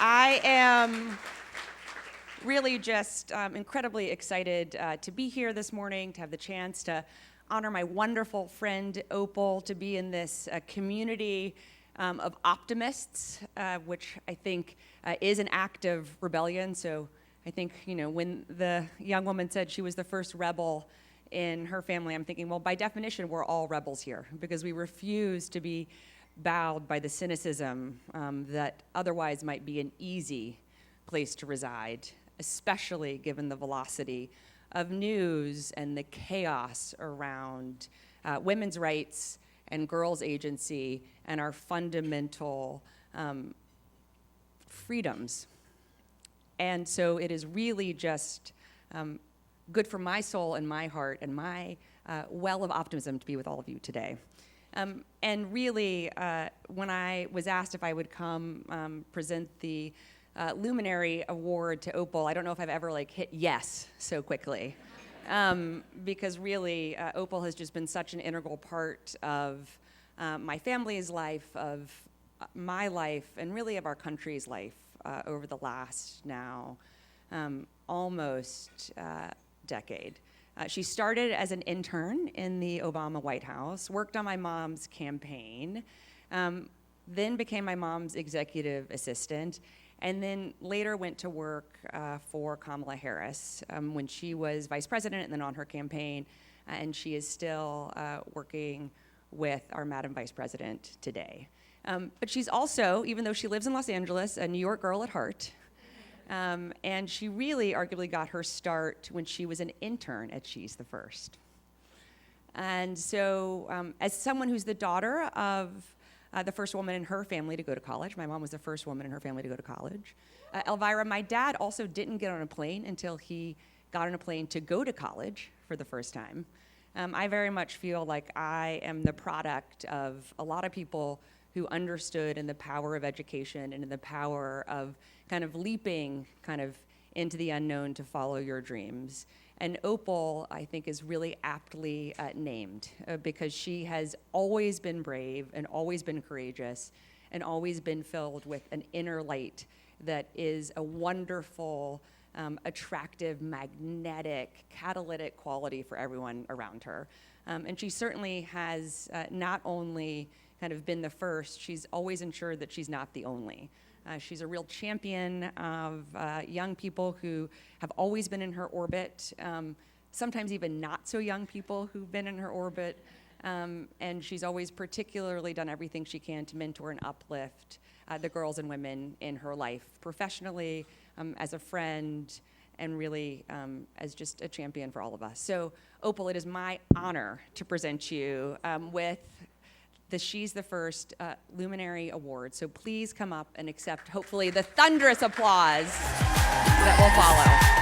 I am really just incredibly excited to be here this morning, to have the chance to honor my wonderful friend Opal, to be in this community of optimists, which I think is an act of rebellion. So I think, when the young woman said she was the first rebel in her family, I'm thinking, well, by definition, we're all rebels here because we refuse to be bowed by the cynicism that otherwise might be an easy place to reside, especially given the velocity of news and the chaos around women's rights and girls' agency and our fundamental freedoms. And so it is really just good for my soul and my heart and my well of optimism to be with all of you today. And really, when I was asked if I would come present the Luminary Award to Opal, I don't know if I've ever hit yes so quickly. Because really, Opal has just been such an integral part of my family's life, of my life, and really of our country's life over the last now almost decade. She started as an intern in the Obama White House, worked on my mom's campaign, then became my mom's executive assistant, and then later went to work for Kamala Harris when she was vice president and then on her campaign, and she is still working with our Madam Vice President today. But she's also, even though she lives in Los Angeles, a New York girl at heart. And she really arguably got her start when she was an intern at She's the First. And so as someone who's the daughter of the first woman in her family to go to college, my mom was the first woman in her family to go to college. Elvira, my dad also didn't get on a plane until he got on a plane to go to college for the first time. I very much feel like I am the product of a lot of people who understood in the power of education and in the power of kind of leaping into the unknown to follow your dreams. And Opal, I think, is really aptly named because she has always been brave and always been courageous and always been filled with an inner light that is a wonderful, attractive, magnetic, catalytic quality for everyone around her. And she certainly has not only kind of been the first, she's always ensured that she's not the only. She's a real champion of young people who have always been in her orbit, sometimes even not so young people who've been in her orbit. And she's always particularly done everything she can to mentor and uplift the girls and women in her life, professionally, as a friend, and really as just a champion for all of us. So, Opal, it is my honor to present you with the She's the First Luminary Award. So please come up and accept, hopefully, the thunderous applause that will follow.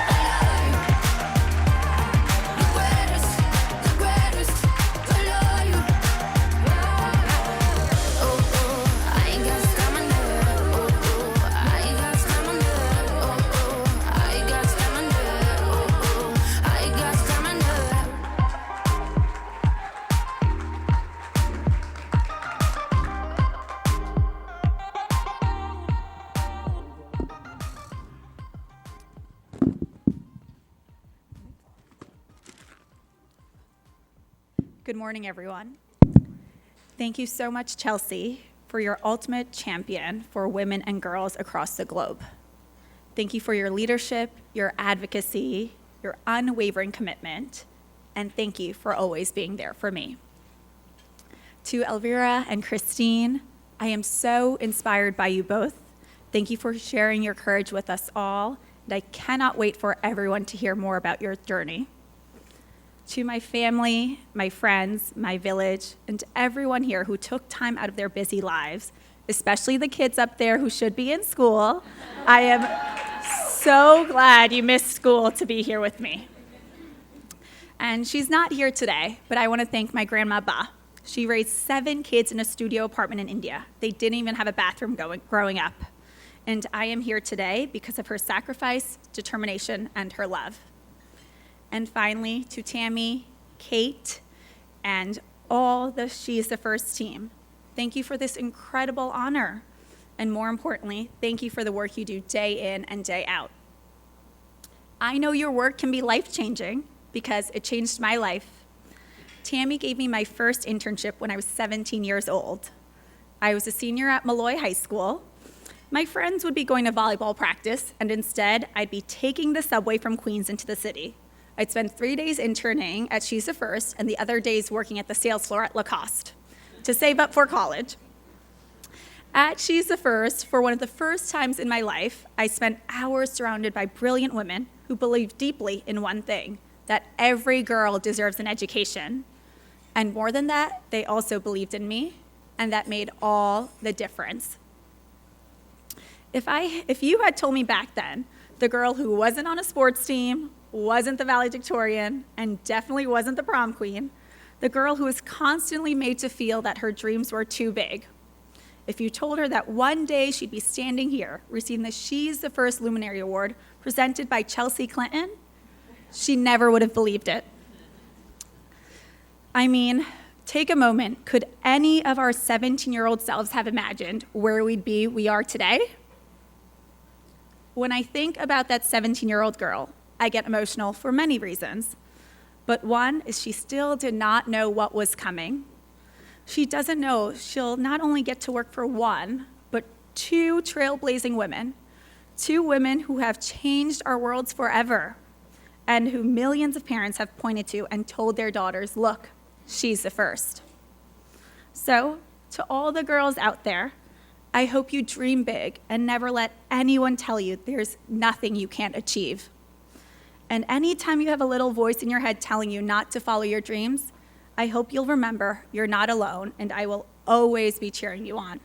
Good morning, everyone. Thank you so much, Chelsea, for your ultimate champion for women and girls across the globe. Thank you for your leadership, your advocacy, your unwavering commitment, and thank you for always being there for me. To Elvira and Christine, I am so inspired by you both. Thank you for sharing your courage with us all, and I cannot wait for everyone to hear more about your journey. To my family, my friends, my village, and to everyone here who took time out of their busy lives, especially the kids up there who should be in school, I am so glad you missed school to be here with me. And she's not here today, but I want to thank my grandma Ba. She raised 7 kids in a studio apartment in India. They didn't even have a bathroom growing up. And I am here today because of her sacrifice, determination, and her love. And finally, to Tammy, Kate, and all the She's the First team, thank you for this incredible honor. And more importantly, thank you for the work you do day in and day out. I know your work can be life-changing because it changed my life. Tammy gave me my first internship when I was 17 years old. I was a senior at Malloy High School. My friends would be going to volleyball practice, and instead, I'd be taking the subway from Queens into the city. I'd spend 3 days interning at She's the First and the other days working at the sales floor at Lacoste to save up for college. At She's the First, for one of the first times in my life, I spent hours surrounded by brilliant women who believed deeply in one thing, that every girl deserves an education. And more than that, they also believed in me, and that made all the difference. If you had told me back then, the girl who wasn't on a sports team, wasn't the valedictorian, and definitely wasn't the prom queen, the girl who was constantly made to feel that her dreams were too big, if you told her that one day she'd be standing here receiving the She's the First Luminary Award presented by Chelsea Clinton, she never would have believed it. I mean, take a moment. Could any of our 17-year-old selves have imagined where we are today? When I think about that 17-year-old girl, I get emotional for many reasons. But one is she still did not know what was coming. She doesn't know she'll not only get to work for one, but two trailblazing women, two women who have changed our worlds forever, and who millions of parents have pointed to and told their daughters, look, she's the first. So, to all the girls out there, I hope you dream big and never let anyone tell you there's nothing you can't achieve. And anytime you have a little voice in your head telling you not to follow your dreams, I hope you'll remember you're not alone, and I will always be cheering you on.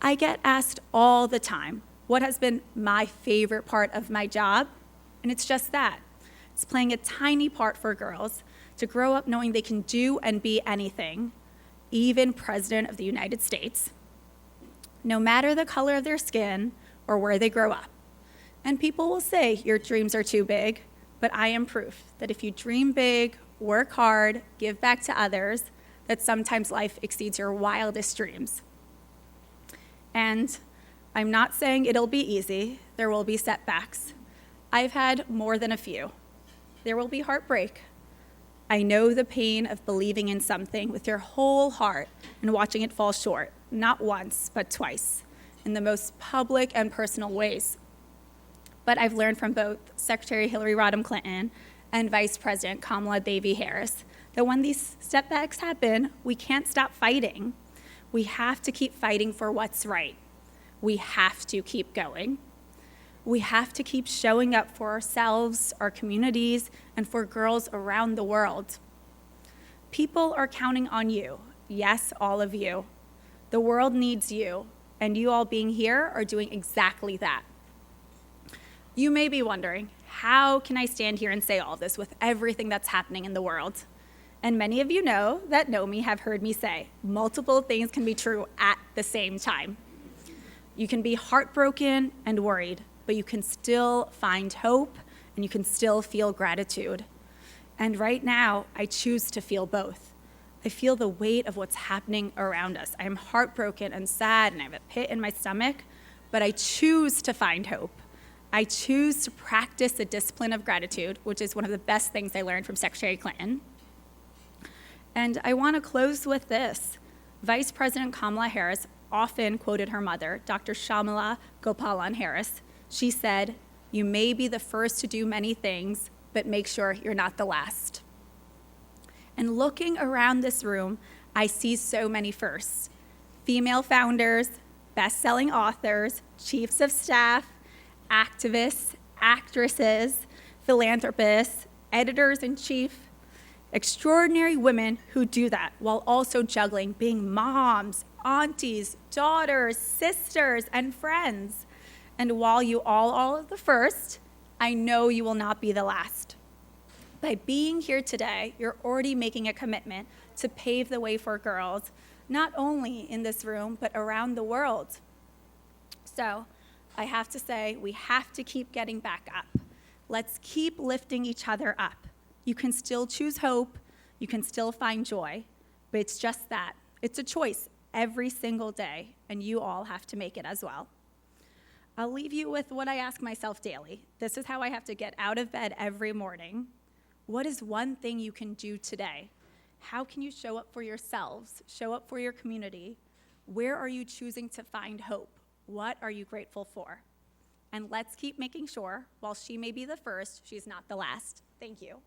I get asked all the time what has been my favorite part of my job, and it's just that. It's playing a tiny part for girls to grow up knowing they can do and be anything, even President of the United States, no matter the color of their skin or where they grow up. And people will say your dreams are too big, but I am proof that if you dream big, work hard, give back to others, that sometimes life exceeds your wildest dreams. And I'm not saying it'll be easy. There will be setbacks. I've had more than a few. There will be heartbreak. I know the pain of believing in something with your whole heart and watching it fall short, not once, but twice, in the most public and personal ways. But I've learned from both Secretary Hillary Rodham Clinton and Vice President Kamala Devi Harris that when these setbacks happen, we can't stop fighting. We have to keep fighting for what's right. We have to keep going. We have to keep showing up for ourselves, our communities, and for girls around the world. People are counting on you. Yes, all of you. The world needs you, and you all being here are doing exactly that. You may be wondering, how can I stand here and say all this with everything that's happening in the world? And many of you that know me have heard me say, multiple things can be true at the same time. You can be heartbroken and worried, but you can still find hope and you can still feel gratitude. And right now, I choose to feel both. I feel the weight of what's happening around us. I am heartbroken and sad and I have a pit in my stomach, but I choose to find hope. I choose to practice the discipline of gratitude, which is one of the best things I learned from Secretary Clinton. And I want to close with this. Vice President Kamala Harris often quoted her mother, Dr. Shamala Gopalan Harris. She said, "You may be the first to do many things, but make sure you're not the last." And looking around this room, I see so many firsts. Female founders, best-selling authors, chiefs of staff, activists, actresses, philanthropists, editors-in-chief, extraordinary women who do that while also juggling being moms, aunties, daughters, sisters, and friends. And while you all are the first, I know you will not be the last. By being here today, you're already making a commitment to pave the way for girls, not only in this room, but around the world. So I have to say, we have to keep getting back up. Let's keep lifting each other up. You can still choose hope, you can still find joy, but it's just that. It's a choice every single day, and you all have to make it as well. I'll leave you with what I ask myself daily. This is how I have to get out of bed every morning. What is one thing you can do today? How can you show up for yourselves, show up for your community? Where are you choosing to find hope? What are you grateful for? And let's keep making sure, while she may be the first, she's not the last. Thank you.